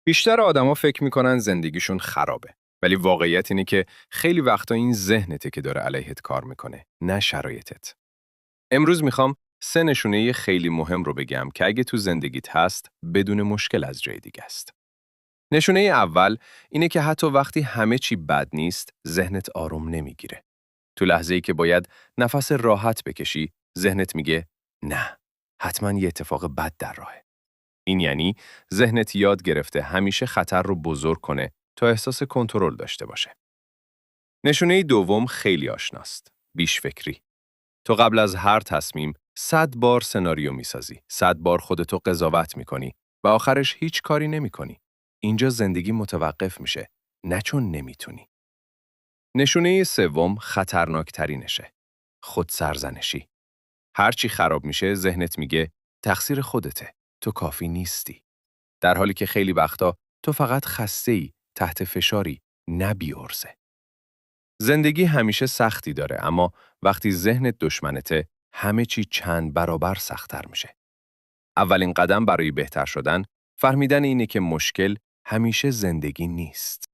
بیشتر آدما فکر میکنن زندگیشون خرابه. ولی واقعیت اینه که خیلی وقتا این ذهنته که داره علیهت کار میکنه، نه شرایطت. امروز میخوام 3 نشونه خیلی مهم رو بگم که اگه تو زندگیت هست، بدون مشکل از جای دیگه است. نشونه اول اینه که حتی وقتی همه چی بد نیست، ذهنت آروم نمیگیره. تو لحظه‌ای که باید نفس راحت بکشی، ذهنت میگه نه، حتما یه اتفاق بد در راهه. این یعنی ذهنت یاد گرفته همیشه خطر رو بزرگ کنه تا احساس کنترل داشته باشه. نشونه دوم خیلی آشناست. بیش فکری. تو قبل از هر تصمیم 100 بار سناریو میسازی، 100 بار خودتو قضاوت میکنی و آخرش هیچ کاری نمیکنی. اینجا زندگی متوقف میشه، نه چون نمیتونی. نشونه سوم خطرناکترینشه. خود سرزنشی. هرچی خراب میشه ذهنت میگه تقصیر خودته، تو کافی نیستی. در حالی که خیلی وقتا تو فقط خسته‌ای، تحت فشاری، نه بی‌عرضه. زندگی همیشه سختی داره، اما وقتی ذهنت دشمنته، همه چی چند برابر سخت‌تر میشه. اولین قدم برای بهتر شدن، فهمیدن اینه که مشکل همیشه زندگی نیست.